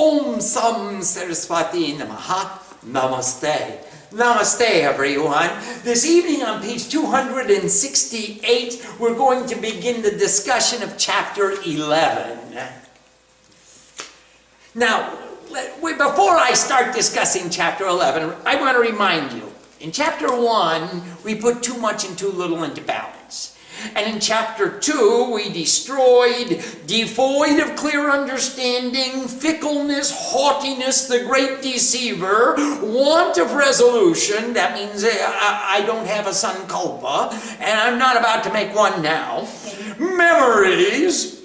Om Sam Saraswati Namaha. Namaste. Namaste, everyone. This evening on page 268, we're going to begin the discussion of chapter 11. Now, before I start discussing chapter 11, I want to remind you, in chapter 1, we put too much and too little into balance. And in chapter 2, we destroyed, devoid of clear understanding, fickleness, haughtiness, the great deceiver, want of resolution, that means I don't have a son culpa, and I'm not about to make one now, memories,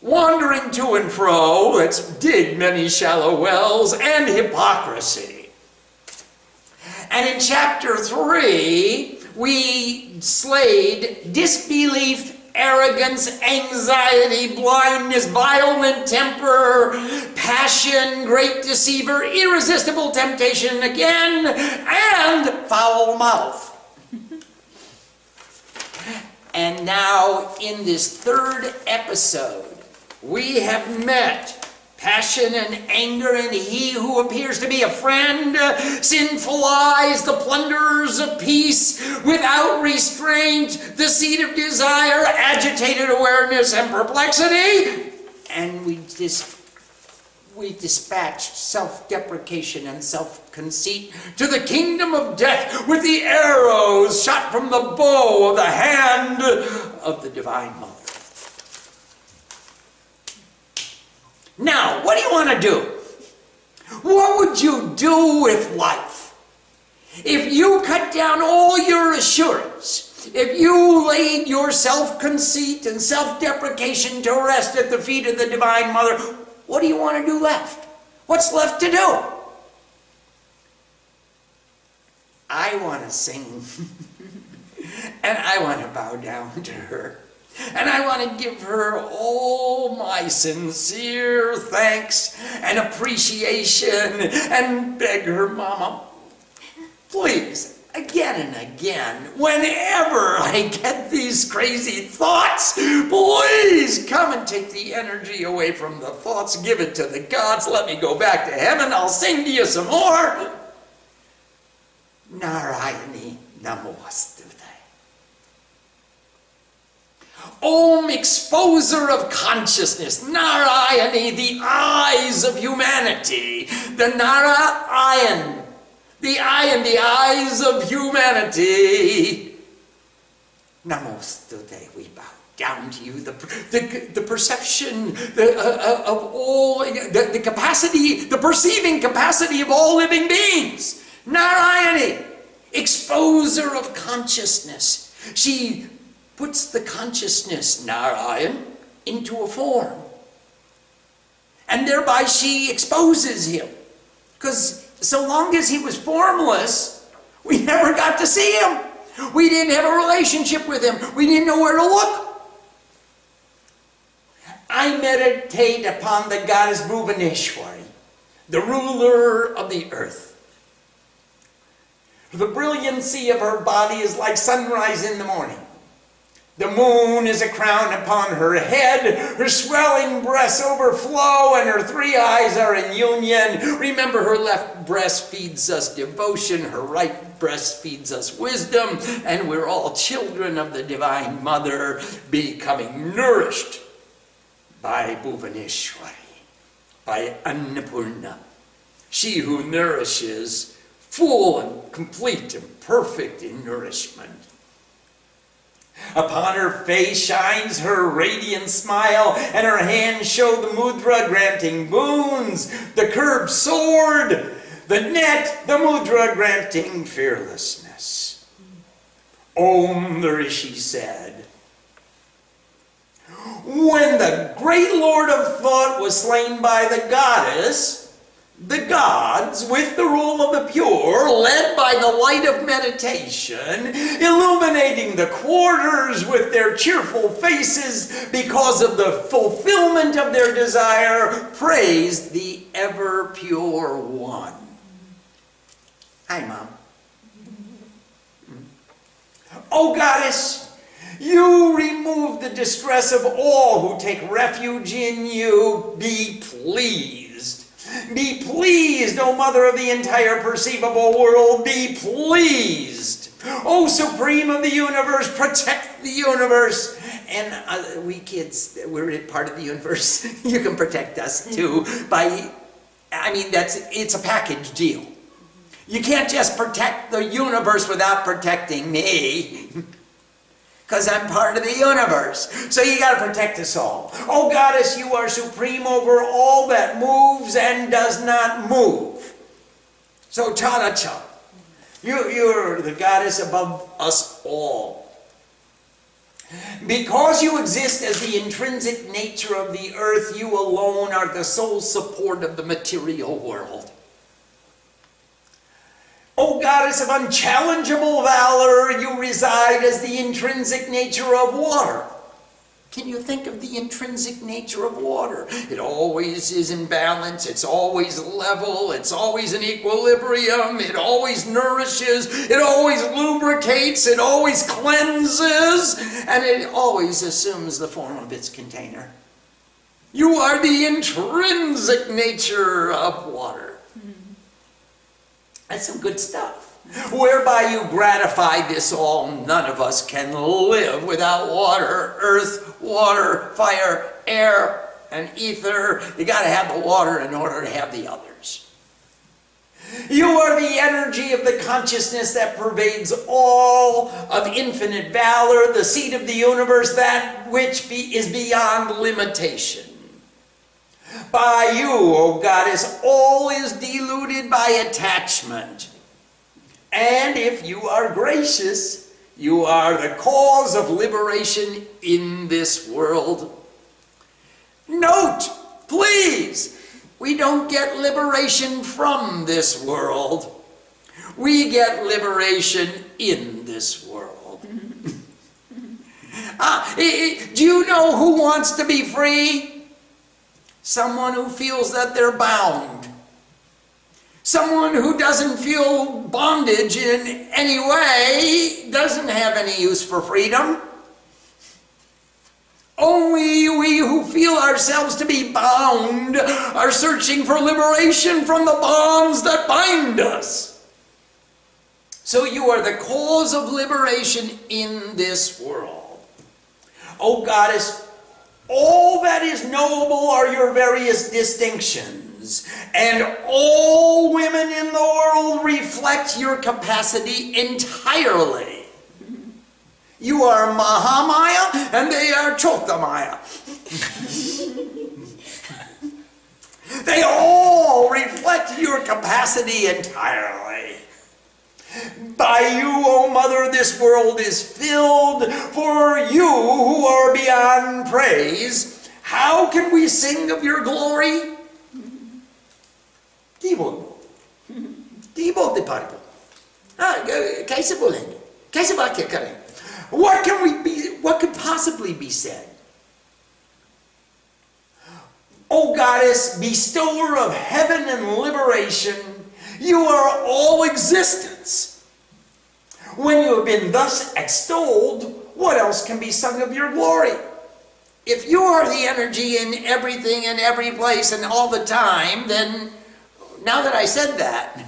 wandering to and fro, let's dig many shallow wells, and hypocrisy. And in chapter 3, we slayed disbelief, arrogance, anxiety, blindness, violent temper, passion, great deceiver, irresistible temptation again, and foul mouth. And now in this third episode, we have met passion and anger, and he who appears to be a friend, sinful eyes, the plunderers of peace, without restraint, the seed of desire, agitated awareness and perplexity. And we dispatched self-deprecation and self-conceit to the kingdom of death with the arrows shot from the bow of the hand of the Divine Mother. Now, what do you want to do? What would you do with life if you cut down all your assurance, if you laid your self-conceit and self-deprecation to rest at the feet of the Divine Mother? What do you want to do left? What's left to do? I want to sing, and I want to bow down to her. And I want to give her all my sincere thanks and appreciation and beg her, Mama, please, again and again, whenever I get these crazy thoughts, please come and take the energy away from the thoughts, give it to the gods, let me go back to heaven, I'll sing to you some more. Narayani Stuti. Om, exposer of consciousness, Narayani, the eyes of humanity, the Narayan, the eyes of humanity. Namaste, we bow down to you, the perception of all, the capacity, the perceiving capacity of all living beings. Narayani, exposer of consciousness. She puts the consciousness, Narayan, into a form. And thereby she exposes him. Because so long as he was formless, we never got to see him. We didn't have a relationship with him. We didn't know where to look. I meditate upon the goddess Bhuvaneshwari, the ruler of the earth. The brilliancy of her body is like sunrise in the morning. The moon is a crown upon her head, her swelling breasts overflow, and her three eyes are in union. Remember, her left breast feeds us devotion, her right breast feeds us wisdom, and we're all children of the Divine Mother, becoming nourished by Bhuvaneshwari, by Annapurna, she who nourishes, full and complete and perfect in nourishment. Upon her face shines her radiant smile, and her hands show the mudra granting boons, the curved sword, the net, the mudra granting fearlessness. Om, the Rishi said. When the great Lord of Thought was slain by the goddess, the gods, with the rule of the pure, led by the light of meditation, illuminating the quarters with their cheerful faces because of the fulfillment of their desire, praised the ever pure one. Hi, Mom. O goddess, you remove the distress of all who take refuge in you. Be pleased Be pleased, O Mother of the entire perceivable world, be pleased. O Supreme of the universe, protect the universe. And we kids, we're part of the universe. You can protect us too it's a package deal. You can't just protect the universe without protecting me. Because I'm part of the universe. So you got to protect us all. Oh Goddess, you are supreme over all that moves and does not move. So Cha-da-cha. You're the goddess above us all. Because you exist as the intrinsic nature of the earth, you alone are the sole support of the material world. O Goddess of unchallengeable valor, you reside as the intrinsic nature of water. Can you think of the intrinsic nature of water? It always is in balance, it's always level, it's always in equilibrium, it always nourishes, it always lubricates, it always cleanses, and it always assumes the form of its container. You are the intrinsic nature of water. That's some good stuff. Whereby you gratify this all, none of us can live without water, earth, water, fire, air, and ether. You got to have the water in order to have the others. You are the energy of the consciousness that pervades all of infinite valor, the seat of the universe, that which is beyond limitation. By you, O Goddess, all is deluded by attachment. And if you are gracious, you are the cause of liberation in this world. Note, please, we don't get liberation from this world. We get liberation in this world. Do you know who wants to be free? Someone who feels that they're bound. Someone who doesn't feel bondage in any way doesn't have any use for freedom. Only we who feel ourselves to be bound are searching for liberation from the bonds that bind us. So you are the cause of liberation in this world. O Goddess, all that is knowable are your various distinctions, and all women in the world reflect your capacity entirely. You are Mahamaya, and they are Chotamaya. They all reflect your capacity entirely. By you, O Mother, this world is filled. For you who are beyond praise, how can we sing of your glory? What could possibly be said? O Goddess, bestower of heaven and liberation, you are all existence. When you have been thus extolled, what else can be sung of your glory? If you are the energy in everything and every place and all the time, then now that I said that,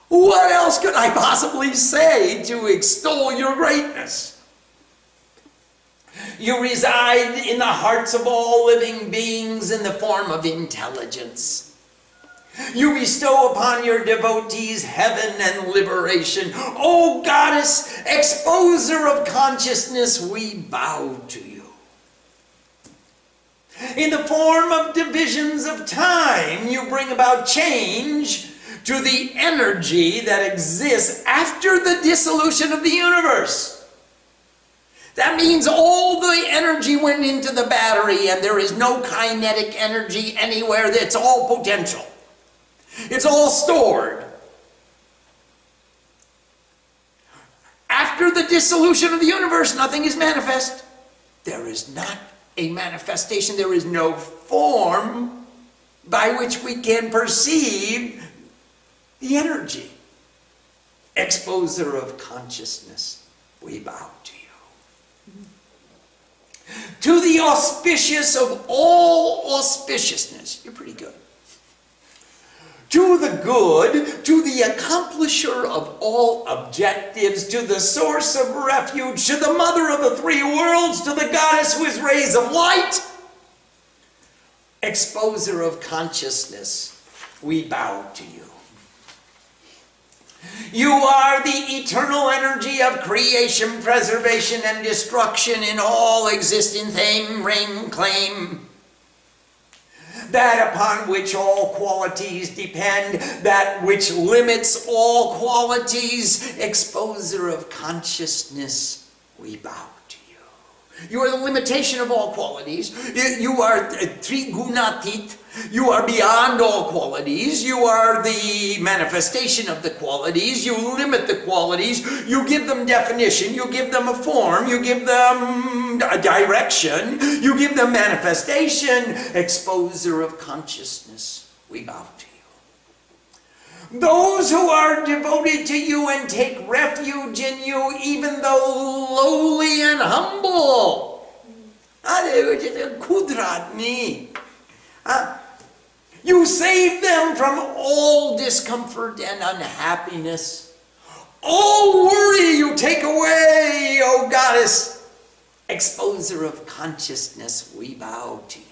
what else could I possibly say to extol your greatness? You reside in the hearts of all living beings in the form of intelligence. You bestow upon your devotees heaven and liberation. O Goddess, exposer of consciousness, we bow to you. In the form of divisions of time, you bring about change to the energy that exists after the dissolution of the universe. That means all the energy went into the battery and there is no kinetic energy anywhere. It's all potential. It's all stored. After the dissolution of the universe, nothing is manifest. There is not a manifestation. There is no form by which we can perceive the energy. Exposer of consciousness, we bow to you. To the auspicious of all auspiciousness. You're pretty good. to the good, to the accomplisher of all objectives, to the source of refuge, to the mother of the three worlds, to the goddess who is rays of light, exposer of consciousness, we bow to you. You are the eternal energy of creation, preservation, and destruction in all existing thing, reign, claim. That upon which all qualities depend, that which limits all qualities, exposer of consciousness, we bow to you. You are the limitation of all qualities. You are Trigunatit. You are beyond all qualities. You are the manifestation of the qualities. You limit the qualities. You give them definition. You give them a form. You give them a direction. You give them manifestation. Exposer of consciousness, we bow to you. Those who are devoted to you and take refuge in you, even though lowly and humble. You save them from all discomfort and unhappiness. All worry you take away, O goddess. Exposer of consciousness, we bow to you.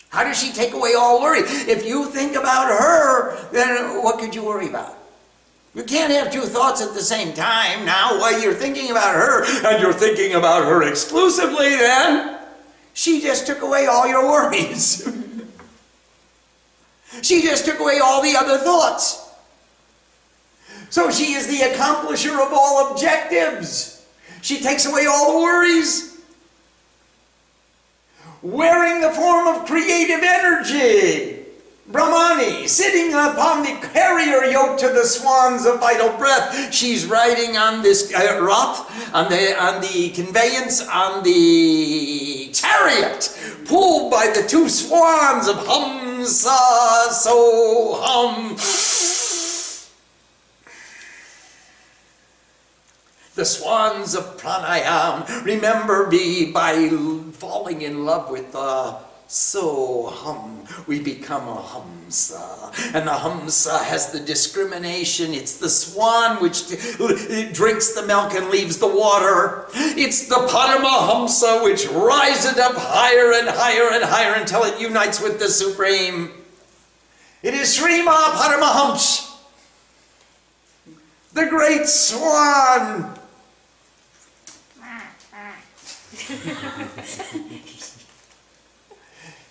How does she take away all worry? If you think about her, then what could you worry about? You can't have two thoughts at the same time. Now, while you're thinking about her, and you're thinking about her exclusively, then she just took away all your worries. She just took away all the other thoughts. So she is the accomplisher of all objectives. She takes away all the worries. Wearing the form of creative energy. Brahmani, sitting upon the carrier yoke to the swans of vital breath. She's riding on this rath, on the conveyance, on the chariot, pulled by the two swans of Hamsa, so hum. The swans of pranayam, remember me by falling in love with the so hum, we become a hamsa. And the hamsa has the discrimination. It's the swan which drinks the milk and leaves the water. It's the Paramahamsa which rises up higher and higher and higher until it unites with the Supreme. It is Srima Paramahams, the great swan.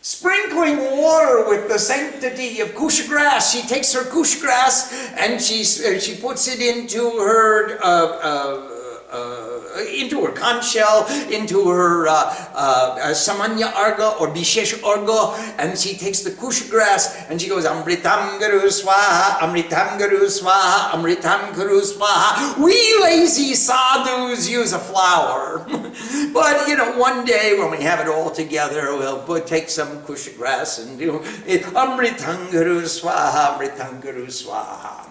Sprinkling water with the sanctity of kusha grass. She takes her kusha grass and she puts it into her conch shell, into her samanya arga or bishesh arga, and she takes the kusha grass and she goes amritam guru swaha, amritam guru swaha, amritam guru swaha. We lazy sadhus use a flower. But, you know, one day when we have it all together, we'll take some kusha grass and do it. Amritam guru swaha, amritam guru swaha.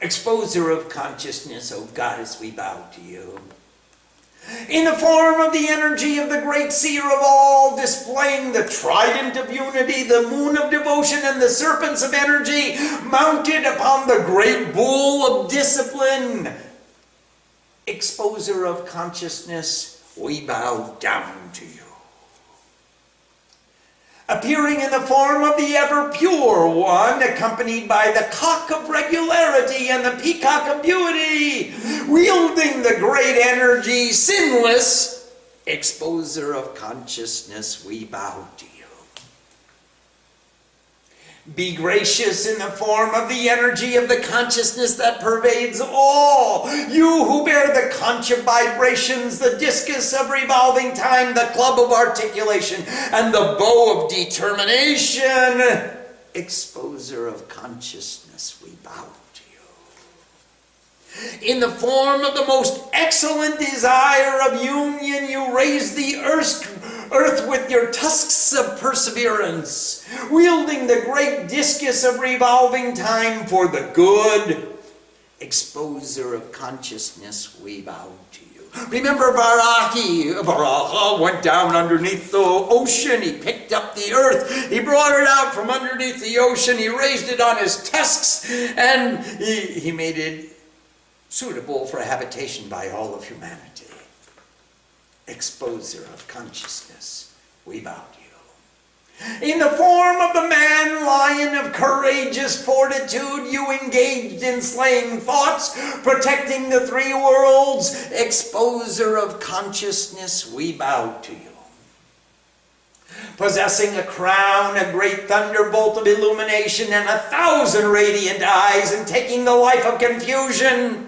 Exposer of consciousness, O goddess, we bow to you. In the form of the energy of the great seer of all, displaying the trident of unity, the moon of devotion, and the serpents of energy, mounted upon the great bull of discipline. Exposer of consciousness, we bow down to you. Appearing in the form of the ever-pure one, accompanied by the cock of regularity and the peacock of beauty, wielding the great energy, sinless, exposer of consciousness, we bow to you. Be gracious in the form of the energy of the consciousness that pervades all. You who bear the conch of vibrations, the discus of revolving time, the club of articulation, and the bow of determination. Exposer of consciousness, we bow to you. In the form of the most excellent desire of union, you raise the earth with your tusks of perseverance, wielding the great discus of revolving time for the good. Exposer of consciousness, we bow to you. Remember Varaha went down underneath the ocean. He picked up the earth. He brought it out from underneath the ocean. He raised it on his tusks, and he made it suitable for habitation by all of humanity. Exposer of consciousness, we bow to you. In the form of the man lion of courageous fortitude, you engaged in slaying thoughts, protecting the three worlds. Exposer of consciousness, we bow to you. Possessing a crown, a great thunderbolt of illumination, and 1,000 radiant eyes, and taking the life of confusion.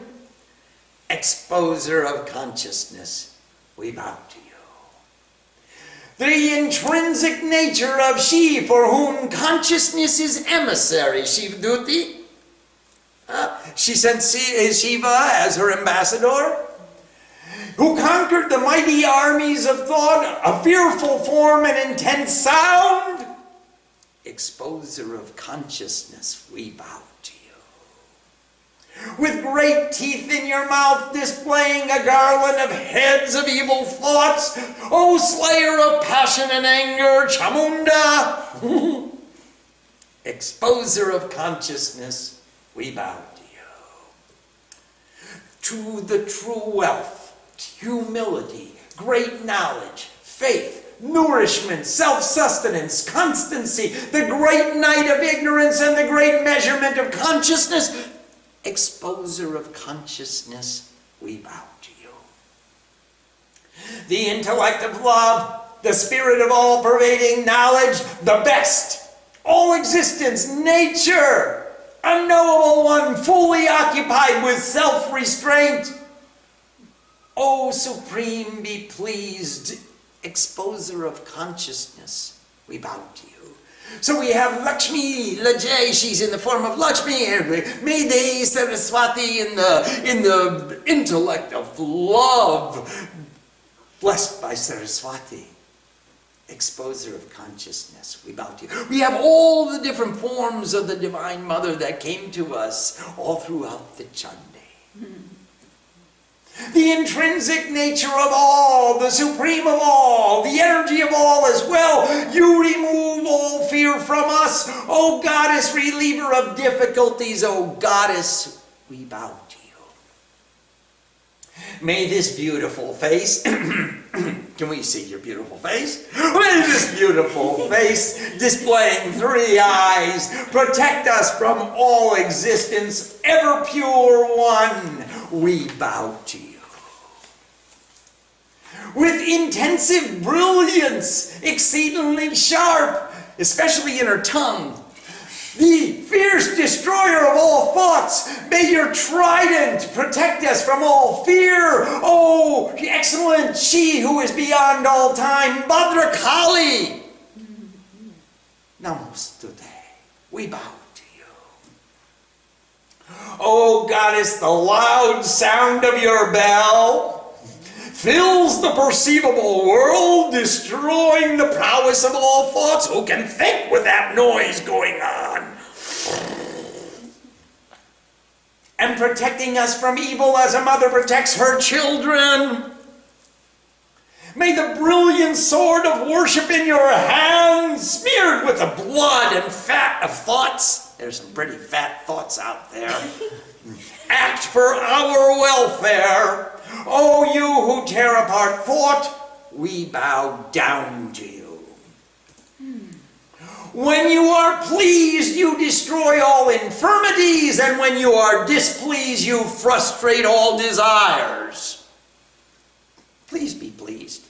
Exposer of consciousness, we bow to you. The intrinsic nature of she for whom consciousness is emissary. Shiva Duti. She sent Shiva as her ambassador, who conquered the mighty armies of thought, a fearful form and intense sound. Exposer of consciousness, we bow to you. With great teeth in your mouth, displaying a garland of heads of evil thoughts, O slayer of passion and anger, Chamunda. Exposer of consciousness, we bow to you. To the true wealth, humility, great knowledge, faith, nourishment, self-sustenance, constancy, the great night of ignorance and the great measurement of consciousness, exposer of consciousness, we bow to you. The intellect of love, the spirit of all-pervading knowledge, the best, all existence, nature, unknowable one, fully occupied with self-restraint. O supreme, be pleased, exposer of consciousness, we bow to you. So we have Lakshmi, Lajay, she's in the form of Lakshmi, and Mayday, Saraswati in the intellect of love, blessed by Saraswati, exposer of consciousness, we bow to you. We have all the different forms of the Divine Mother that came to us all throughout the Chandi. The intrinsic nature of all, the supreme of all, the energy of all as well. You remove all fear from us, O goddess, reliever of difficulties, O goddess, we bow to you. May this beautiful face, can we see your beautiful face? May this beautiful face, displaying three eyes, protect us from all existence, ever pure one, we bow to you. With intensive brilliance, exceedingly sharp, especially in her tongue, the fierce destroyer of all thoughts, may your trident protect us from all fear. Oh, excellent she who is beyond all time, Bhadrakali. Namaste, we bow to you. Oh goddess, the loud sound of your bell fills the perceivable world, destroying the prowess of all thoughts. Who can think with that noise going on? And protecting us from evil as a mother protects her children. May the brilliant sword of worship in your hands, smeared with the blood and fat of thoughts, there's some pretty fat thoughts out there, act for our welfare. O you who tear apart thought, we bow down to you. When you are pleased, you destroy all infirmities, and when you are displeased, you frustrate all desires. Please be pleased.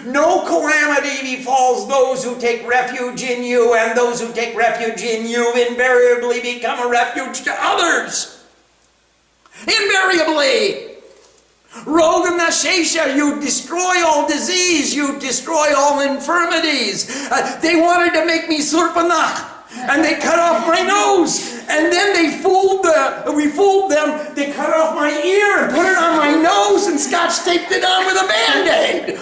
No calamity befalls those who take refuge in you, and those who take refuge in you invariably become a refuge to others. Invariably. Roga Nashesha, you destroy all disease, you destroy all infirmities. They wanted to make me Surpanach, and they cut off my nose, and then we fooled them, they cut off my ear and put it on my nose and scotch taped it on with a Band-Aid.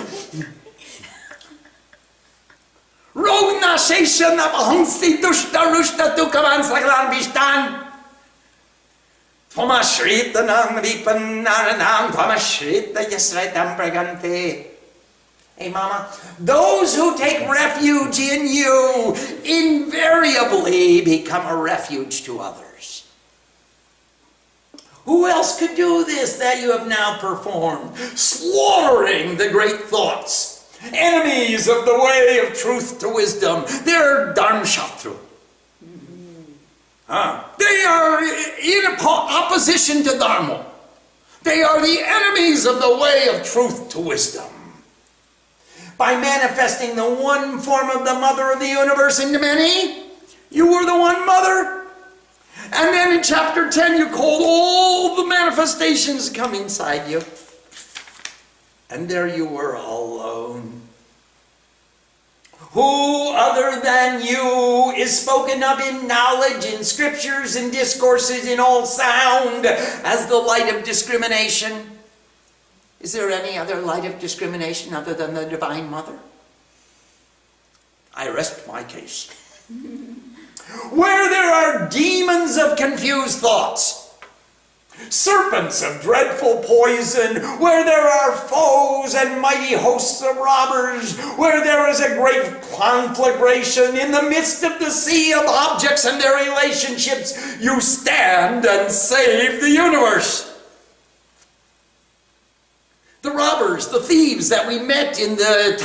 Roga Nashesha napahangsti dushta rushta tukavan saklan bishtan. Tvamashrita nang vipananang tvamashrita yasritam bragante. Hey, Mama, those who take refuge in you invariably become a refuge to others. Who else could do this that you have now performed? Slaughtering the great thoughts, enemies of the way of truth to wisdom. They're dharmashatru. They are in opposition to dharma. They are the enemies of the way of truth to wisdom. By manifesting the one form of the mother of the universe into many, you were the one mother. And then in chapter 10, you called all the manifestations come inside you. And there you were alone. Who other than you is spoken of in knowledge, in scriptures, in discourses, in all sound, as the light of discrimination? Is there any other light of discrimination other than the Divine Mother? I rest my case. Where there are demons of confused thoughts, serpents of dreadful poison, where there are foes and mighty hosts of robbers, where there is a great conflagration in the midst of the sea of objects and their relationships, you stand and save the universe. The robbers, the thieves that we met in the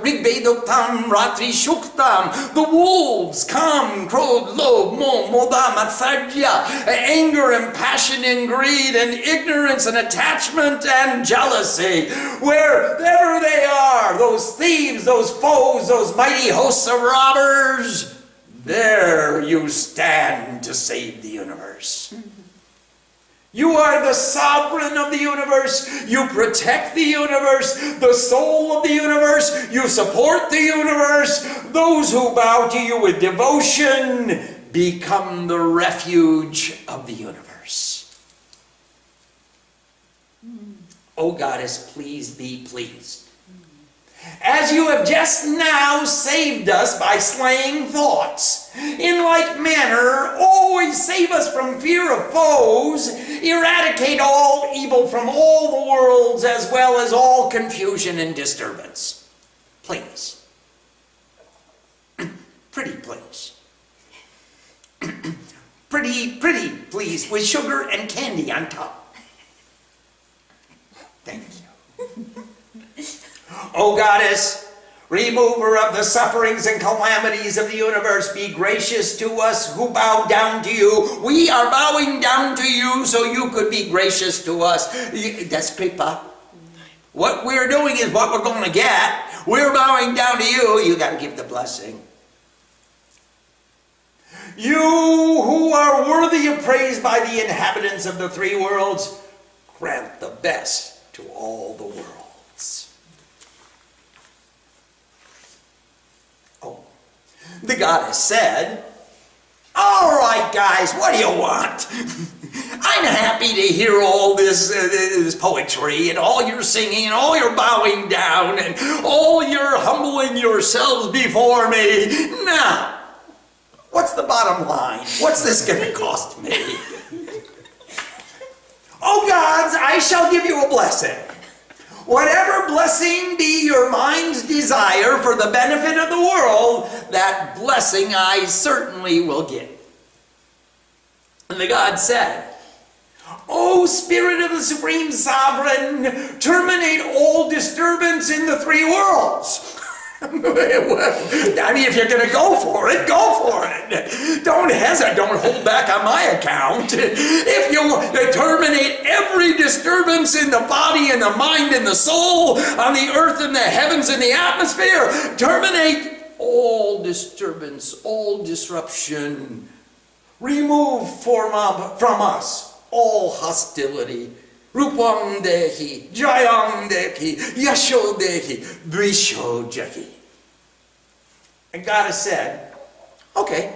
Rigvedoktam, Ratri Shuktam, the wolves, Kam, Krodh, Lobh, Moh, Moda, Matsarya, anger and passion and greed and ignorance and attachment and jealousy. Wherever they are, those thieves, those foes, those mighty hosts of robbers, there you stand to save the universe. You are the sovereign of the universe. You protect the universe, the soul of the universe. You support the universe. Those who bow to you with devotion become the refuge of the universe. O Goddess, please be pleased. As you have just now saved us by slaying thoughts, in like manner, always save us from fear of foes, eradicate all evil from all the worlds, as well as all confusion and disturbance. Please. Pretty please. pretty please, with sugar and candy on top. Thank you. O Goddess, remover of the sufferings and calamities of the universe, be gracious to us who bow down to you. We are bowing down to you so you could be gracious to us. That's kripa. What we're doing is what we're going to get. We're bowing down to you. You got to give the blessing. You who are worthy of praise by the inhabitants of the three worlds, grant the best to all the worlds. The goddess said, all right, guys, what do you want? I'm happy to hear all this poetry and all your singing and all your bowing down and all your humbling yourselves before me. Now, what's the bottom line? What's this going to cost me? Oh, gods, I shall give you a blessing. Whatever blessing be your mind's desire for the benefit of the world, that blessing I certainly will give. And the god said, O Spirit of the Supreme Sovereign, terminate all disturbance in the three worlds. Well, I mean, if you're going to go for it, go for it. Don't hesitate. Don't hold back on my account. If you terminate every disturbance in the body and the mind and the soul, on the earth and the heavens and the atmosphere, terminate all disturbance, all disruption. Remove from us all hostility. Rupam dehi, jayam dehi, yasho dehi, dvisho jahi. And goddess said, okay,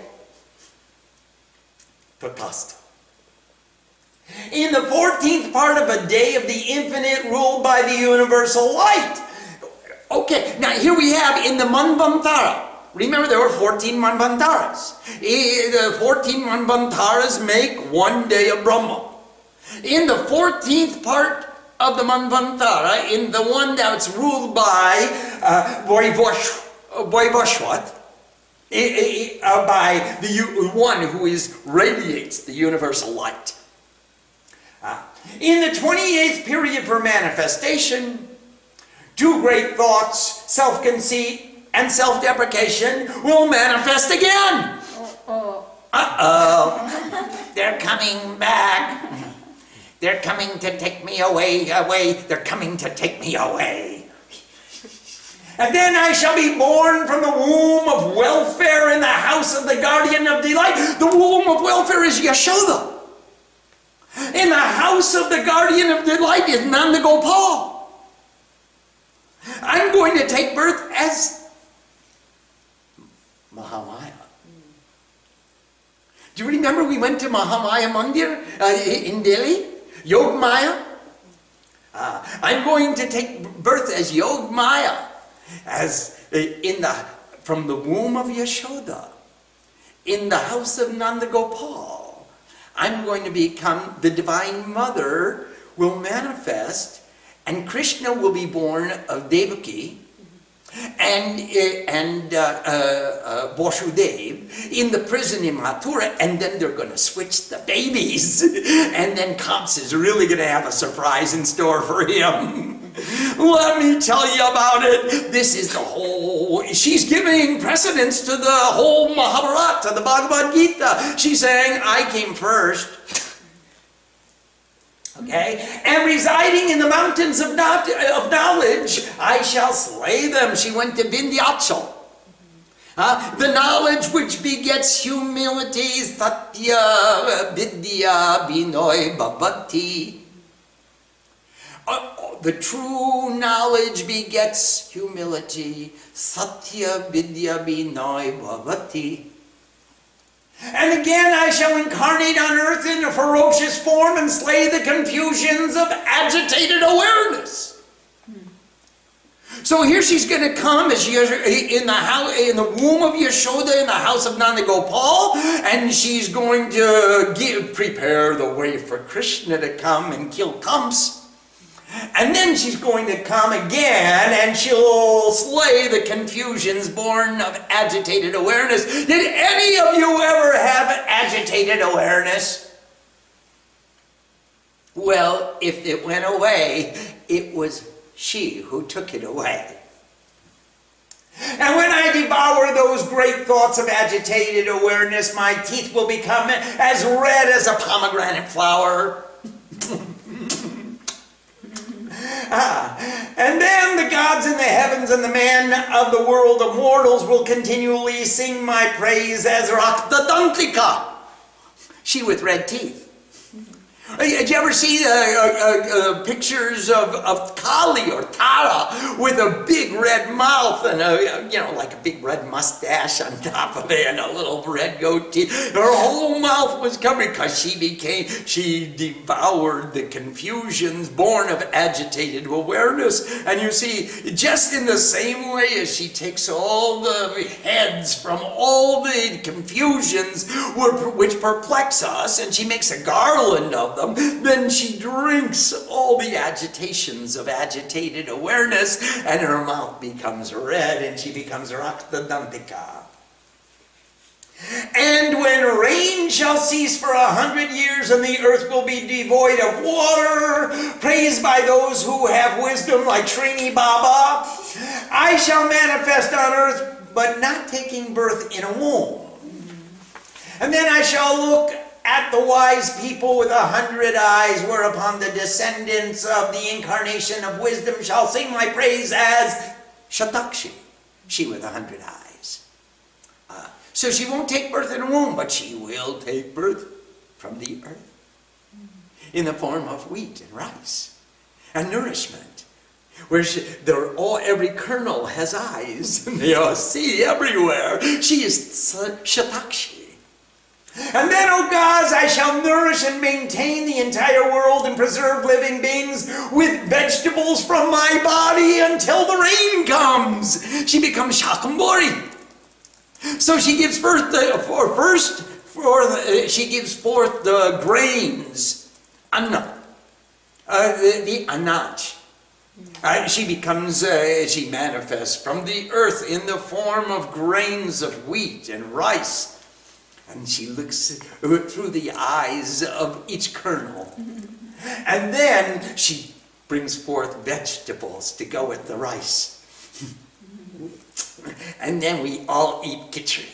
tatastha. In the 14th part of a day of the infinite ruled by the universal light. Okay, now here we have in the Manvantara, Remember, there were 14 Manvantaras. The 14 Manvantaras make one day of Brahma. In the 14th part of the Manvantara, in the one that's ruled by Vaivashvat, by the one who radiates the universal light. In the 28th period for manifestation, two great thoughts, self-conceit and self-deprecation, will manifest again. Uh-oh. They're coming back. They're coming to take me away. They're coming to take me away. And then I shall be born from the womb of welfare in the house of the guardian of delight. The womb of welfare is Yashoda. In the house of the guardian of delight is Nanda Gopal. I'm going to take birth as Mahamaya. Do you remember we went to Mahamaya Mandir in Delhi? Yogamaya? I'm going to take birth as Yogamaya, from the womb of Yashoda, in the house of Nanda Gopal. I'm going to become the Divine Mother, will manifest, and Krishna will be born of Devaki and Vasudev in the prison in Mathura, and then they're going to switch the babies, and then Kamsa is really going to have a surprise in store for him. Let me tell you about it. This is the whole, she's giving precedence to the whole Mahabharata, the Bhagavad Gita. She's saying, I came first. Okay? And residing in the mountains of knowledge, I shall slay them. She went to Vindhyachal. The knowledge which begets humility, satya, vidya, binoy, bhavati. The true knowledge begets humility, satya, vidya, binoy, bhavati. And again I shall incarnate on earth in a ferocious form and slay the confusions of agitated awareness. So here she's going to come as she in the womb of Yashoda, in the house of Nanda Gopal, and she's going to prepare the way for Krishna to come and kill Kamsa. And then she's going to come again and she'll slay the confusions born of agitated awareness. Did any of you ever have agitated awareness? Well, if it went away, it was she who took it away. And when I devour those great thoughts of agitated awareness, my teeth will become as red as a pomegranate flower. And then the gods in the heavens and the men of the world of mortals will continually sing my praise as Raktadantika, she with red teeth. Did you ever see pictures of Kali or Tara with a big red mouth and like a big red mustache on top of it and a little red goatee? Her whole mouth was covered because she devoured the confusions born of agitated awareness. And you see, just in the same way as she takes all the heads from all the confusions which perplex us, and she makes a garland of them, then she drinks all the agitations of agitated awareness, and her mouth becomes red, and she becomes Raktadantika. And when rain shall cease for 100 years, and the earth will be devoid of water, praised by those who have wisdom like Srini Baba, I shall manifest on earth, but not taking birth in a womb. And then I shall look at the wise people with 100 eyes, whereupon the descendants of the incarnation of wisdom shall sing my praise as Shatakshi, she with 100 eyes. So she won't take birth in a womb, but she will take birth from the earth in the form of wheat and rice and nourishment, where every kernel has eyes and they all see everywhere. She is Shatakshi. And then, O gods, I shall nourish and maintain the entire world and preserve living beings with vegetables from my body until the rain comes. She becomes Shakambhari. So she gives she gives forth the grains, anna, the anach. She manifests from the earth in the form of grains of wheat and rice. And she looks through the eyes of each kernel. And then she brings forth vegetables to go with the rice. And then we all eat khichdi.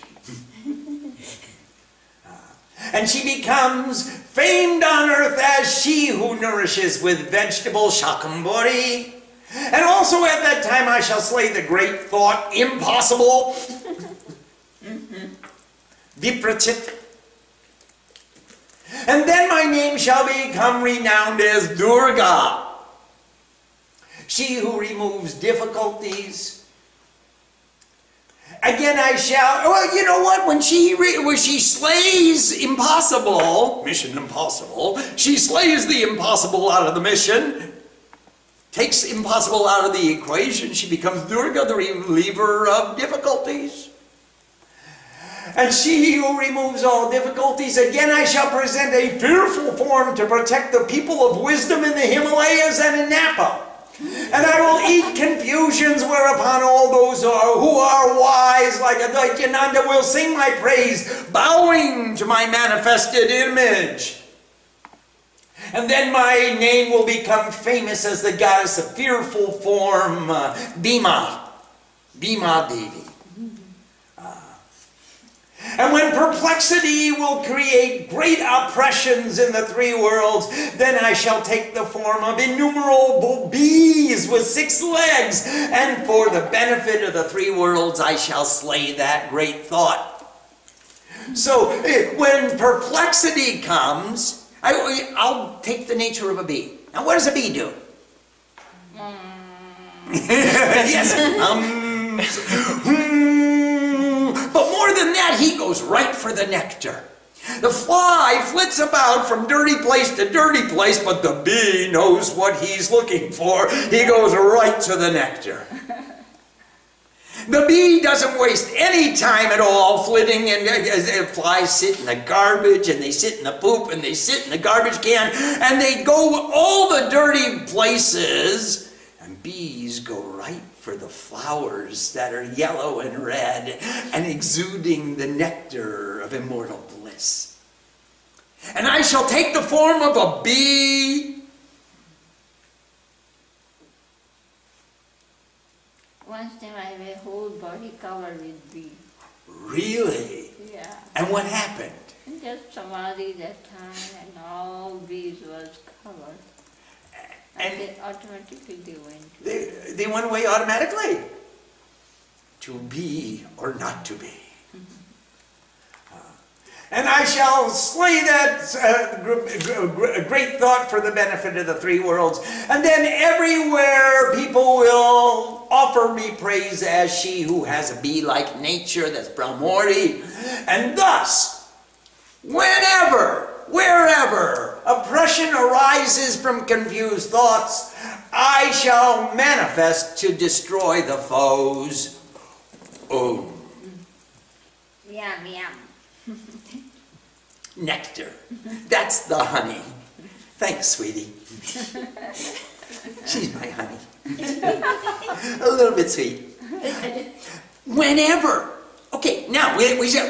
And she becomes famed on earth as she who nourishes with vegetable shakambori. And also at that time I shall slay the great thought impossible. Viprachit. And then my name shall become renowned as Durga. She who removes difficulties. Again I shall, well, you know what, when she slays impossible, mission impossible, she slays the impossible out of the mission, takes impossible out of the equation, she becomes Durga, the reliever of difficulties. And she who removes all difficulties, again I shall present a fearful form to protect the people of wisdom in the Himalayas and in Napa. And I will eat confusions, whereupon all those who are wise like Adityananda will sing my praise, bowing to my manifested image. And then my name will become famous as the goddess of fearful form, Bhima Devi. And when perplexity will create great oppressions in the three worlds, then I shall take the form of innumerable bees with 6 legs, and for the benefit of the three worlds I shall slay that great thought. So when perplexity comes, I'll take the nature of a bee. Now what does a bee do? Yes. But more than that, he goes right for the nectar. The fly flits about from dirty place to dirty place, but the bee knows what he's looking for. He goes right to the nectar. The bee doesn't waste any time at all flitting, and flies sit in the garbage, and they sit in the poop, and they sit in the garbage can, and they go all the dirty places, and bees go right for the flowers that are yellow and red and exuding the nectar of immortal bliss. And I shall take the form of a bee. Once time I have a whole body covered with bees. Really? Yeah. And what happened? Just samadhi that time, and all bees was covered. And they automatically went. They went away automatically. To be or not to be. And I shall slay that great thought for the benefit of the three worlds. And then everywhere people will offer me praise as she who has a bee-like nature, that's Brahmorti. And thus, whenever, wherever oppression arises from confused thoughts, I shall manifest to destroy the foes. Om. Yum, yum. Nectar. That's the honey. Thanks, sweetie. She's my honey. A little bit sweet. Whenever. Okay, now we sang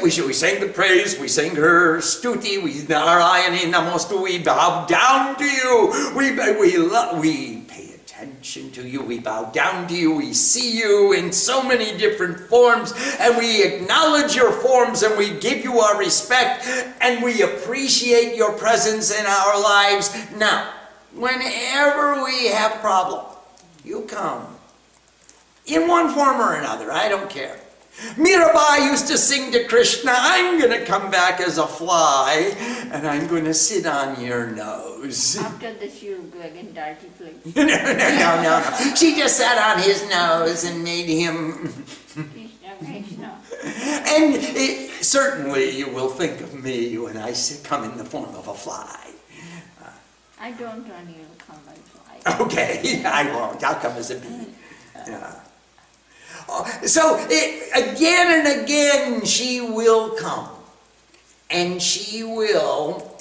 the praise, we sang her stuti, we Narayani Namostu, we bow down to you, we pay attention to you, we bow down to you, we see you in so many different forms, and we acknowledge your forms, and we give you our respect, and we appreciate your presence in our lives. Now, whenever we have problem, you come. In one form or another, I don't care. Mirabai used to sing to Krishna, I'm going to come back as a fly, and I'm going to sit on your nose. After this, she'll go again dirty place. No. She just sat on his nose and made him... Krishna. And certainly you will think of me when I come in the form of a fly. I don't want you to come as a fly. Okay, I won't. I'll come as a bee. Again and again she will come, and she will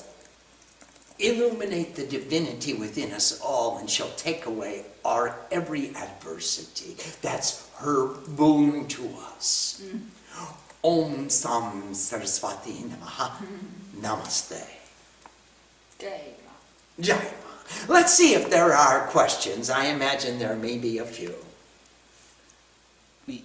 illuminate the divinity within us all, and she'll take away our every adversity. That's her boon to us. Om Sam Saraswati Namaha. Namaste. Jai Ma. Jai Ma. Let's see if there are questions. I imagine there may be a few. We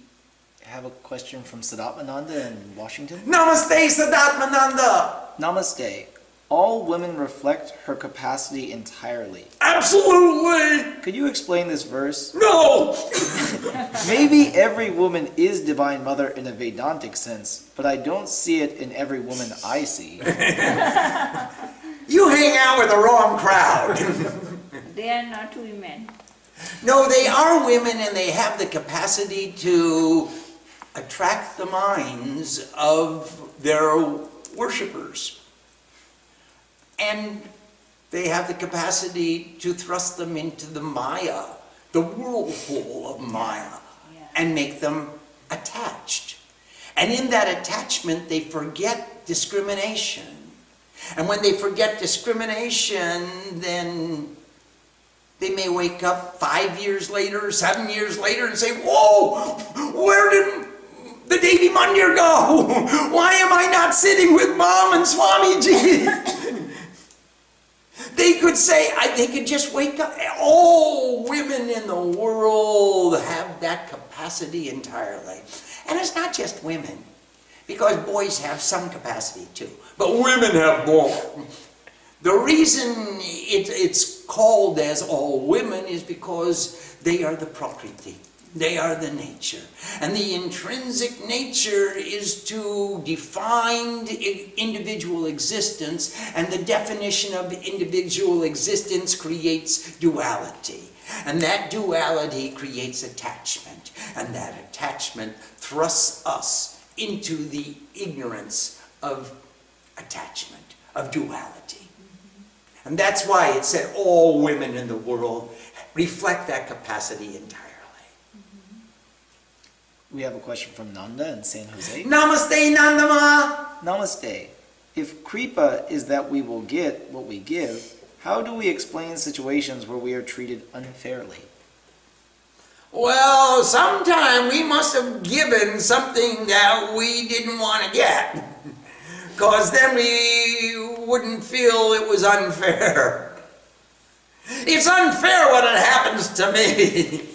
have a question from Sadatmananda in Washington. Namaste, Sadatmananda. Namaste. All women reflect her capacity entirely. Absolutely. Could you explain this verse? No. Maybe every woman is Divine Mother in a Vedantic sense, but I don't see it in every woman I see. You hang out with the wrong crowd. They are not women. No, they are women, and they have the capacity to attract the minds of their worshipers. And they have the capacity to thrust them into the Maya, the whirlpool of Maya, and make them attached. And in that attachment, they forget discrimination. And when they forget discrimination, then they may wake up 5 years later, 7 years later, and say, whoa, where did the Devi Mandir go? Why am I not sitting with Mom and Swamiji? They could say, they could just wake up. All women in the world have that capacity entirely. And it's not just women, because boys have some capacity too, but women have more. The reason it's called as all women is because they are the Prakriti. They are the nature. And the intrinsic nature is to define individual existence, and the definition of individual existence creates duality. And that duality creates attachment. And that attachment thrusts us into the ignorance of attachment, of duality. And that's why it said all women in the world reflect that capacity entirely. We have a question from Nanda in San Jose. Namaste, Nandama. Namaste. If Kripa is that we will get what we give, how do we explain situations where we are treated unfairly? Well, sometime we must have given something that we didn't want to get, because then we wouldn't feel it was unfair. It's unfair when it happens to me.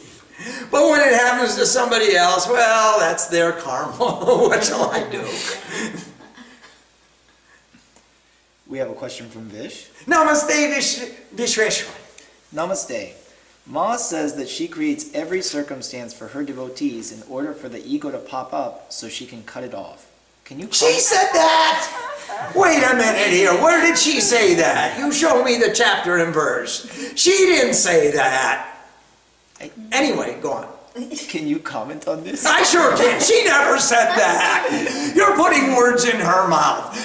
But when it happens to somebody else, well, that's their karma. What shall I do? We have a question from Vish. Namaste, Vishweshwar. Namaste. Ma says that she creates every circumstance for her devotees in order for the ego to pop up so she can cut it off. Can you She said that? Wait a minute here. Where did she say that? You show me the chapter and verse. She didn't say that. Anyway, go on. Can you comment on this? I sure can. She never said that. You're putting words in her mouth.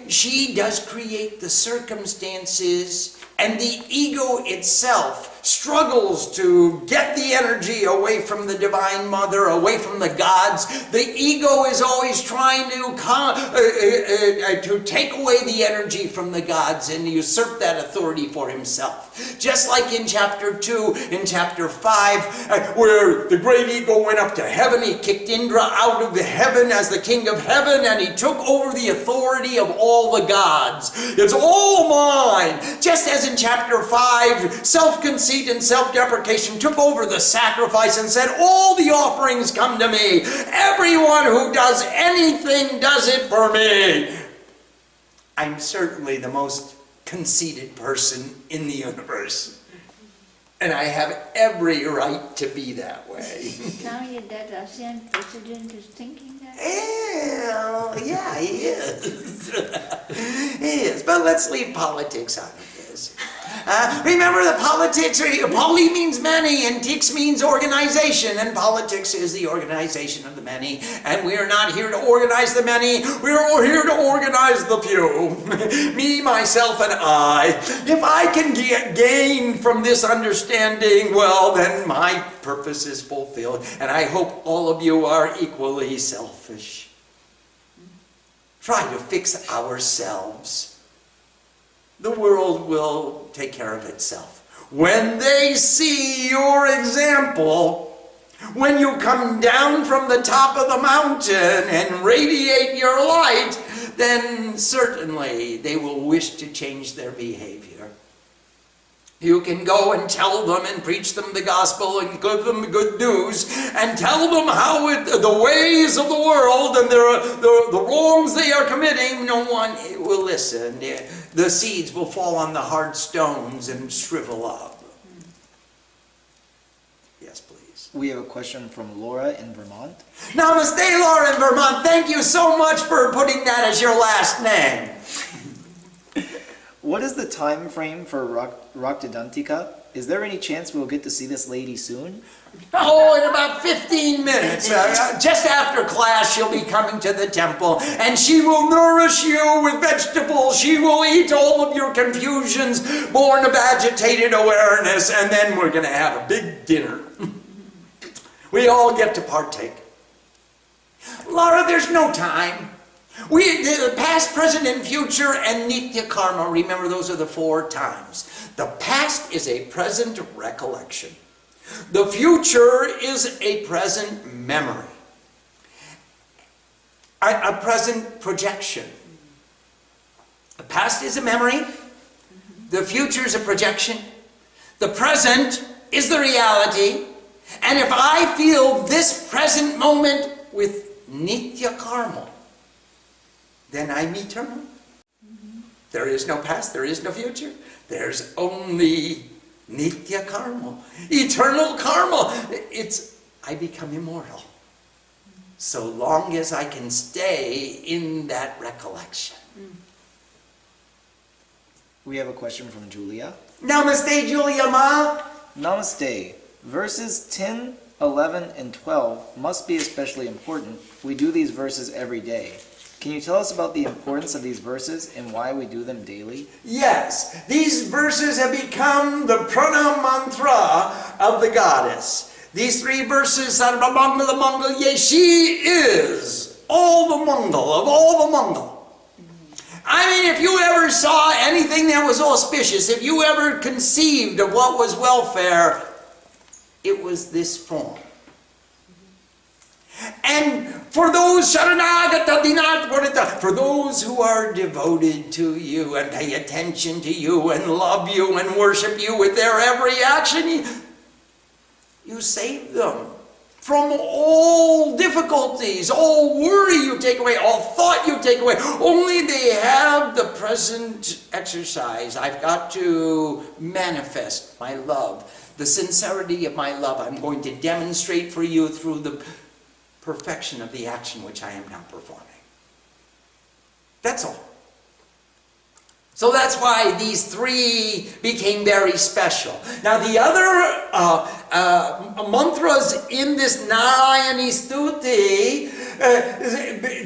She does create the circumstances, and the ego itself struggles to get the energy away from the Divine Mother, away from the gods. The ego is always trying to take away the energy from the gods and usurp that authority for himself. Just like in chapter 2, in chapter 5, where the great ego went up to heaven, he kicked Indra out of heaven as the king of heaven, and he took over the authority of all the gods. It's all mine. Just as in chapter 5, self-conceit and self-deprecation took over the sacrifice and said, all the offerings come to me. Everyone who does anything does it for me. I'm certainly the most conceited person in the universe. And I have every right to be that way. Now that Russian president is thinking that? Yeah, he is. He is. But let's leave politics out of this. Remember the politics, poly means many, and tix means organization, and politics is the organization of the many, and we are not here to organize the many, we are here to organize the few. Me, myself, and I. If I can gain from this understanding, well, then my purpose is fulfilled, and I hope all of you are equally selfish. Try to fix ourselves. The world will take care of itself. When they see your example, when you come down from the top of the mountain and radiate your light, then certainly they will wish to change their behavior. You can go and tell them and preach them the gospel and give them the good news and tell them how the ways of the world and the wrongs they are committing, no one will listen. The seeds will fall on the hard stones and shrivel up. Yes, please. We have a question from Laura in Vermont. Namaste, Laura in Vermont. Thank you so much for putting that as your last name. What is the time frame for Raktadantika? Is there any chance we'll get to see this lady soon? Oh, in about 15 minutes. Just after class, she'll be coming to the temple, and she will nourish you with vegetables. She will eat all of your confusions, born of agitated awareness, and then we're going to have a big dinner. We all get to partake. Laura, there's no time. The past, present, and future, and Nitya Karma, remember those are the 4 times. The past is a present recollection. The future is a present memory. A present projection. The past is a memory. The future is a projection. The present is the reality. And if I feel this present moment with Nitya Karma, then I'm eternal. There is no past, there is no future. There's only Nitya Karma, eternal karma. I become immortal. So long as I can stay in that recollection. We have a question from Julia. Namaste, Julia Ma. Namaste. Verses 10, 11, and 12 must be especially important. We do these verses every day. Can you tell us about the importance of these verses and why we do them daily? Yes, these verses have become the prana mantra of the goddess. These 3 verses, Sarvamangala the Mangal, she is all the Mangal of all the Mangal. I mean, if you ever saw anything that was auspicious, if you ever conceived of what was welfare, it was this form. And for those for those who are devoted to you and pay attention to you and love you and worship you with their every action, you save them from all difficulties, all worry you take away, all thought you take away. Only they have the present exercise. I've got to manifest my love, the sincerity of my love. I'm going to demonstrate for you through the perfection of the action which I am now performing. That's all. So that's why these 3 became very special. Now the other mantras in this Narayani Stuti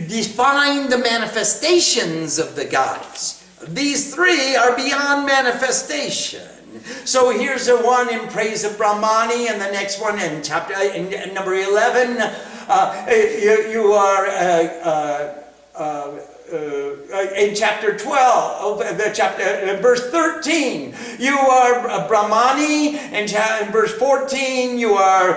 define the manifestations of the goddess. These 3 are beyond manifestation. So here's the one in praise of Brahmani, and the next one in number 11. You are in chapter 12, verse 13, you are Brahmani. In verse 14, you are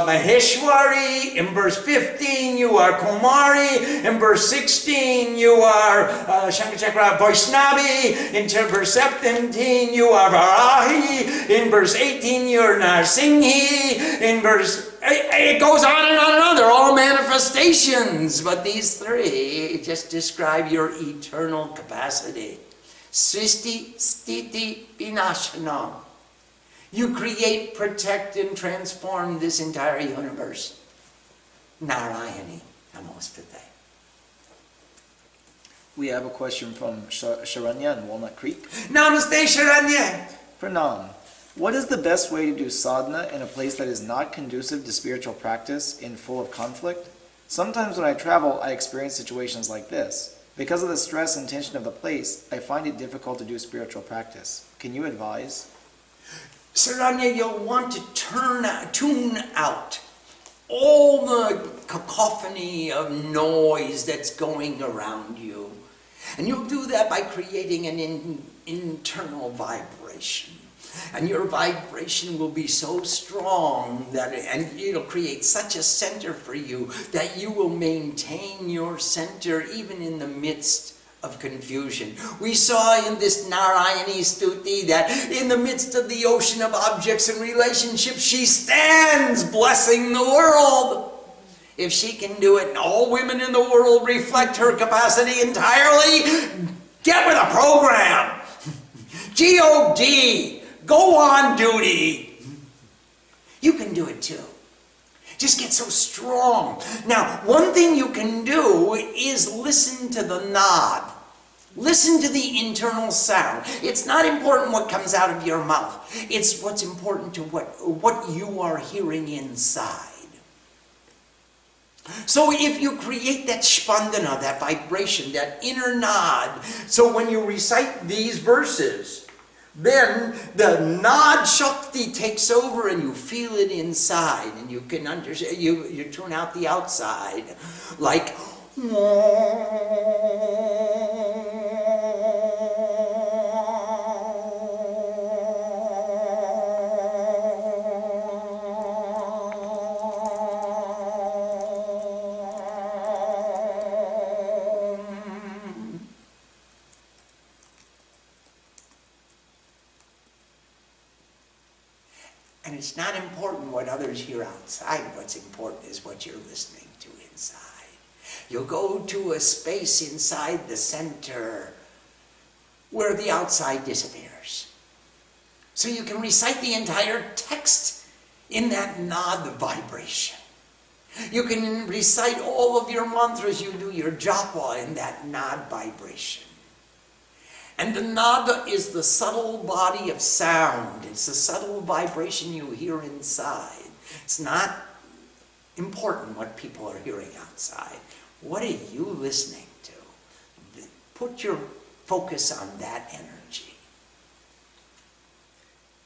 Maheshwari. In verse 15, you are Kumari. In verse 16, you are Shankachakra Vaishnavi. In verse 17, you are Varahi. In verse 18, you are Narsinghi. In verse it goes on and on and on. They're all manifestations. But these 3 just describe your eternal capacity. Sristi, Stiti, Vinashanam. You create, protect, and transform this entire universe. Narayani Namostute. We have a question from Sharanya in Walnut Creek. Namaste, Sharanya. Pranam. What is the best way to do sadhana in a place that is not conducive to spiritual practice and full of conflict? Sometimes when I travel, I experience situations like this. Because of the stress and tension of the place, I find it difficult to do spiritual practice. Can you advise? Saranya, you'll want to tune out all the cacophony of noise that's going around you. And you'll do that by creating an internal vibration. And your vibration will be so strong and it'll create such a center for you that you will maintain your center even in the midst of confusion. We saw in this Narayani Stuti that in the midst of the ocean of objects and relationships, she stands blessing the world. If she can do it and all women in the world reflect her capacity entirely, get with a program. G.O.D. Go on duty. You can do it too. Just get so strong. Now, one thing you can do is listen to the nod. Listen to the internal sound. It's not important what comes out of your mouth. It's what's important to what you are hearing inside. So if you create that spandana, that vibration, that inner nod, so when you recite these verses, then the Nad Shakti takes over and you feel it inside and you can understand, you tune out the outside. Like, and it's not important what others hear outside. What's important is what you're listening to inside. You'll go to a space inside the center where the outside disappears. So you can recite the entire text in that Nad vibration. You can recite all of your mantras, you do your japa in that Nad vibration. And the nada is the subtle body of sound. It's the subtle vibration you hear inside. It's not important what people are hearing outside. What are you listening to? Put your focus on that energy.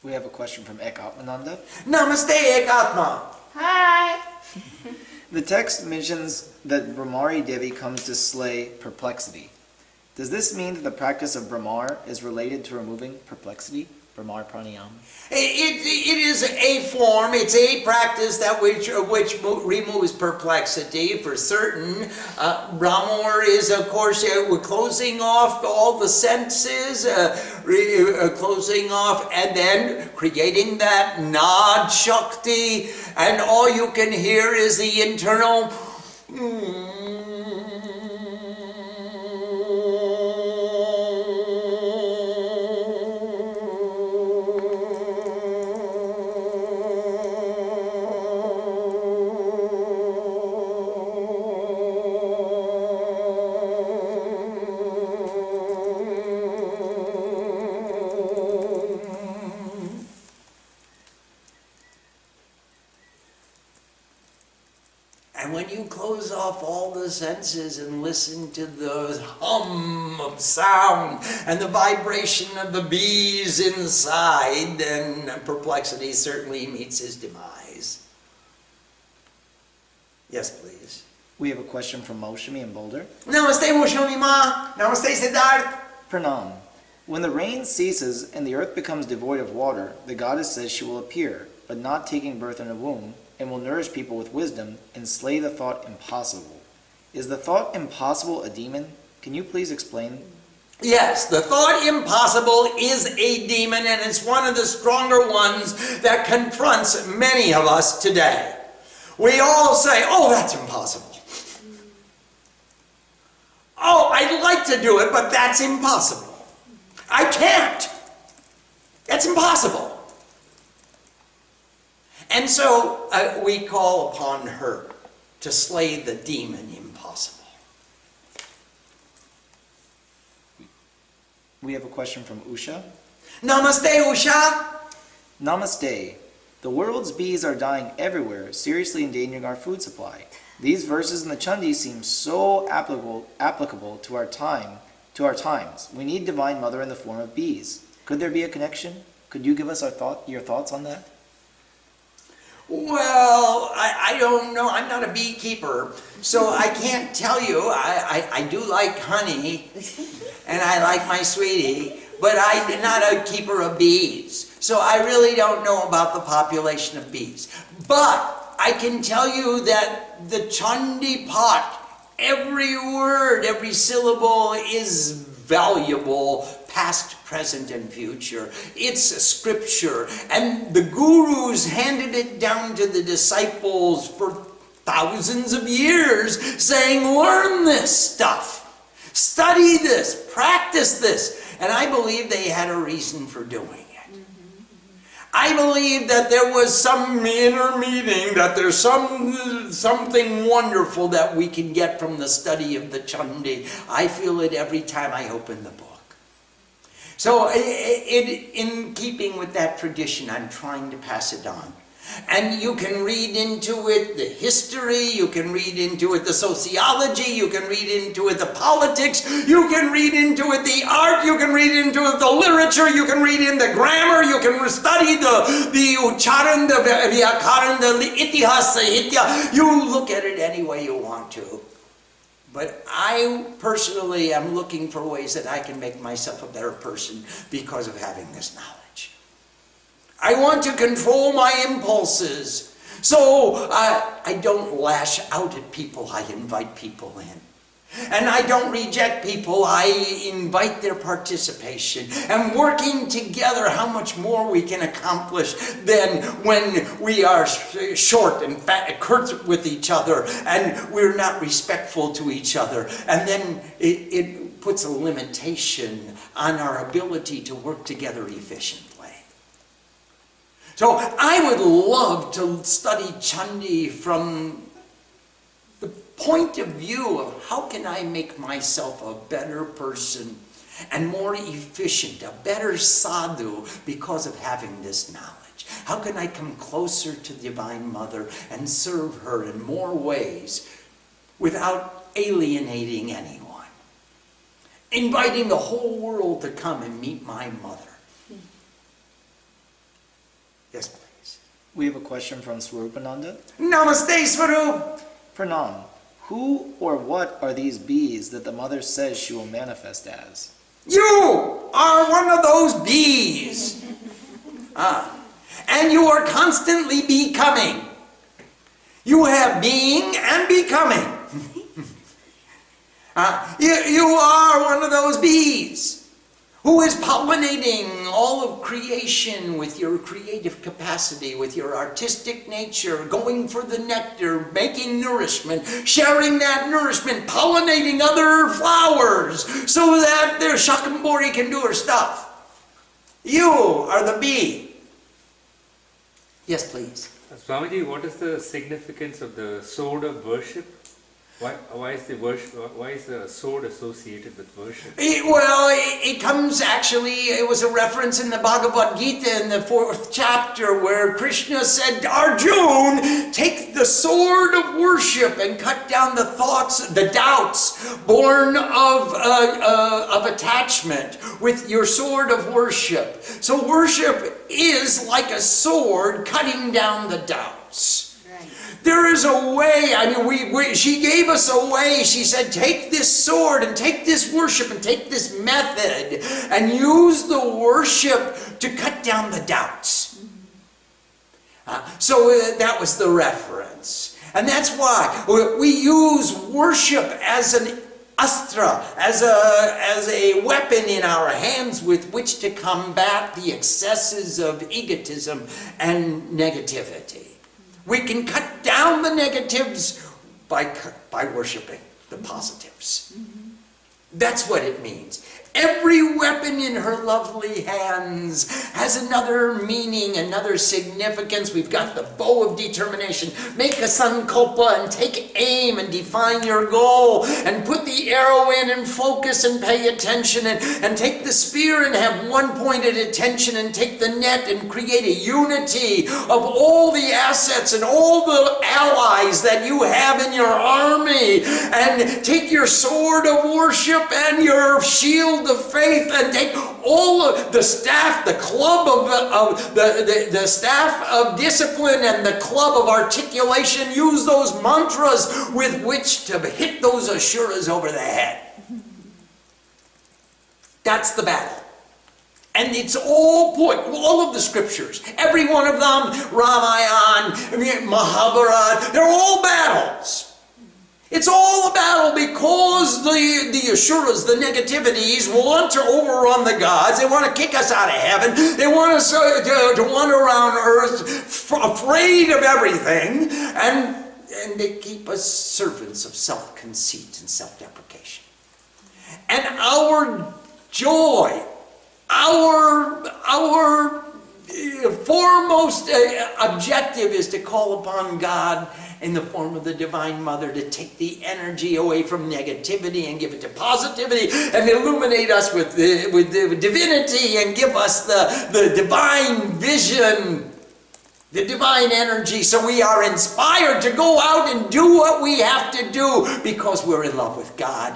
We have a question from Ek Atmananda. Namaste, Ekatma. Hi! The text mentions that Brahmari Devi comes to slay perplexity. Does this mean that the practice of Brahmar is related to removing perplexity? Brahmar Pranayam? It is a form, it's a practice that which removes perplexity for certain. Brahmar is, of course, we're closing off all the senses, closing off and then creating that Nad Shakti, and all you can hear is the internal and when you close off all the senses and listen to the hum of sound and the vibration of the bees inside, then perplexity certainly meets his demise. Yes, please. We have a question from Maushami in Boulder. Namaste, Mushami Ma. Namaste, Siddharth. Pranam. When the rain ceases and the earth becomes devoid of water, the goddess says she will appear, but not taking birth in a womb, and will nourish people with wisdom and slay the thought impossible. Is the thought impossible a demon? Can you please explain? Yes, the thought impossible is a demon, and it's one of the stronger ones that confronts many of us today. We all say, oh, that's impossible. Oh, I'd like to do it, but that's impossible. I can't. That's impossible. And so we call upon her to slay the demon impossible. We have a question from Usha. Namaste, Usha. Namaste. The world's bees are dying everywhere, seriously endangering our food supply. These verses in the Chandi seem so applicable to our times. We need Divine Mother in the form of bees. Could there be a connection? Could you give us your thoughts on that? Well, I don't know. I'm not a beekeeper, so I can't tell you. I do like honey, and I like my sweetie, but I'm not a keeper of bees. So I really don't know about the population of bees. But I can tell you that the Chandi Path, every word, every syllable is valuable, past, present, and future. It's a scripture, and the gurus handed it down to the disciples for thousands of years, saying, learn this stuff, study this, practice this. And I believe they had a reason for doing it. I believe that there was some inner meaning, that there's something wonderful that we can get from the study of the Chandi. I feel it every time I open the book. So in keeping with that tradition, I'm trying to pass it on. And you can read into it the history, you can read into it the sociology, you can read into it the politics, you can read into it the art, you can read into it the literature, you can read in the grammar, you can study the ucharan, the vyakaran, the itihas, sahitya. You look at it any way you want to. But I personally am looking for ways that I can make myself a better person because of having this knowledge. I want to control my impulses. So I don't lash out at people, I invite people in. And I don't reject people, I invite their participation. And working together, how much more we can accomplish than when we are short and fat, curt with each other, and we're not respectful to each other. And then it puts a limitation on our ability to work together efficiently. So I would love to study Chandi from the point of view of how can I make myself a better person and more efficient, a better sadhu because of having this knowledge. How can I come closer to Divine Mother and serve her in more ways without alienating anyone? Inviting the whole world to come and meet my mother. Yes, please. We have a question from Swarupananda. Namaste, Swarup. Pranam. Who or what are these bees that the mother says she will manifest as? You are one of those bees. And you are constantly becoming. You have being and becoming. You are one of those bees who is pollinating all of creation with your creative capacity, with your artistic nature, going for the nectar, making nourishment, sharing that nourishment, pollinating other flowers so that their Shakambori can do her stuff. You are the bee. Yes, please. Swamiji, what is the significance of the sword of worship? Why is the sword associated with worship? It comes actually, it was a reference in the Bhagavad Gita in the 4th chapter where Krishna said, Arjun, take the sword of worship and cut down the thoughts, the doubts born of attachment with your sword of worship. So worship is like a sword cutting down the doubts. There is a way, she gave us a way. She said, take this sword and take this worship and take this method and use the worship to cut down the doubts. So that was the reference. And that's why we use worship as an astra, as a weapon in our hands with which to combat the excesses of egotism and negativity. We can cut down the negatives by worshiping the positives. That's what it means. Every weapon in her lovely hands has another meaning, another significance. We've got the bow of determination. Make a sankalpa and take aim and define your goal and put the arrow in and focus and pay attention and take the spear and have one pointed attention and take the net and create a unity of all the assets and all the allies that you have in your army, and take your sword of worship and your shield of faith and take all of the staff, the club of the staff of discipline and the club of articulation. Use those mantras with which to hit those asuras over the head. That's the battle. And it's all put, all of the scriptures, every one of them, Ramayana, Mahabharata, they're all battles. It's all a battle because the asuras, the negativities, want to overrun the gods. They want to kick us out of heaven. They want us to wander around earth afraid of everything. And they keep us servants of self-conceit and self-deprecation. And our joy, our foremost objective is to call upon God in the form of the Divine Mother to take the energy away from negativity and give it to positivity and illuminate us with divinity and give us the divine vision, the divine energy, so we are inspired to go out and do what we have to do because we're in love with God.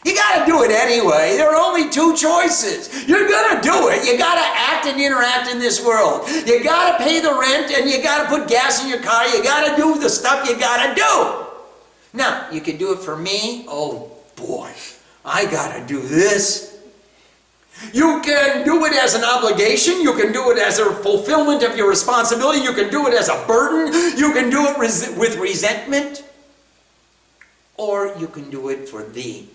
You got to do it anyway. There are only two choices. You're going to do it. You got to act and interact in this world. You got to pay the rent and you got to put gas in your car. You got to do the stuff you got to do. Now, you can do it for me. Oh boy, I got to do this. You can do it as an obligation. You can do it as a fulfillment of your responsibility. You can do it as a burden. You can do it with resentment. Or you can do it for thee.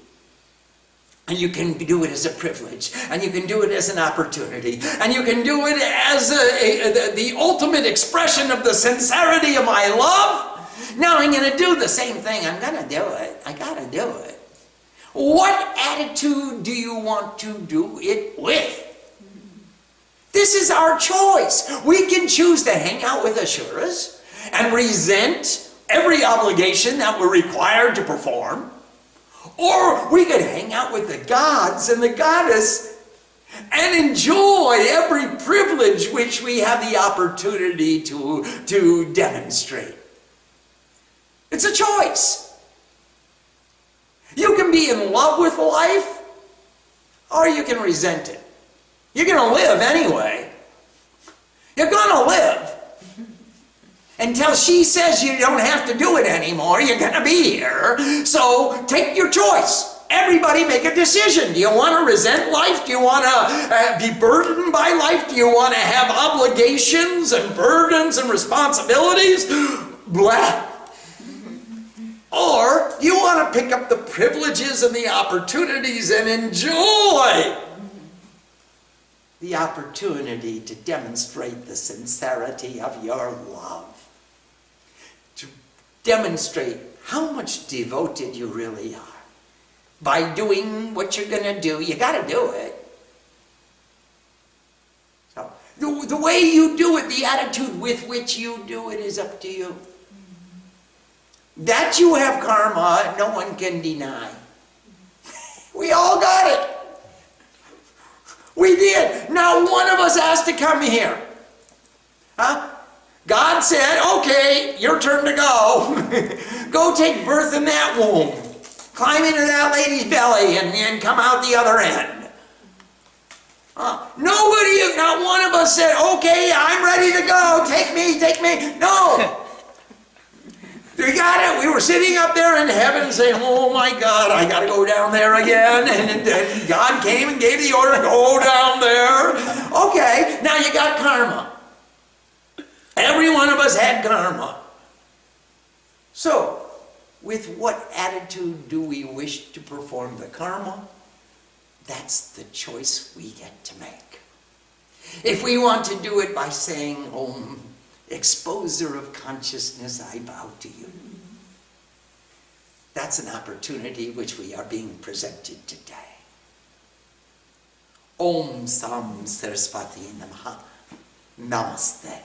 And you can do it as a privilege, and you can do it as an opportunity, and you can do it as the ultimate expression of the sincerity of my love. Now I'm going to do the same thing. I'm going to do it. I got to do it. What attitude do you want to do it with? This is our choice. We can choose to hang out with asuras and resent every obligation that we're required to perform. Or we could hang out with the gods and the goddess and enjoy every privilege which we have the opportunity to demonstrate. It's a choice. You can be in love with life, or you can resent it. You're going to live anyway. You're going to live. Until she says you don't have to do it anymore, you're going to be here. So take your choice. Everybody make a decision. Do you want to resent life? Do you want to be burdened by life? Do you want to have obligations and burdens and responsibilities? Blah. Or do you want to pick up the privileges and the opportunities and enjoy the opportunity to demonstrate the sincerity of your love? To demonstrate how much devoted you really are. By doing what you're going to do, you got to do it. So, the way you do it, the attitude with which you do it is up to you. That you have karma, no one can deny. We all got it. We did. Now one of us has to come here. Huh? God said, okay, your turn to go. Go take birth in that womb. Climb into that lady's belly and come out the other end. Nobody, not one of us said, okay, I'm ready to go. Take me, take me. No. We got it. We were sitting up there in heaven saying, oh my God, I got to go down there again. And God came and gave the order, go down there. Okay, now you got karma. Every one of us had karma. So, with what attitude do we wish to perform the karma? That's the choice we get to make. If we want to do it by saying, oh, exposer of consciousness, I bow to you. That's an opportunity which we are being presented today. Om Sam Saraswati Namaha. Namaste.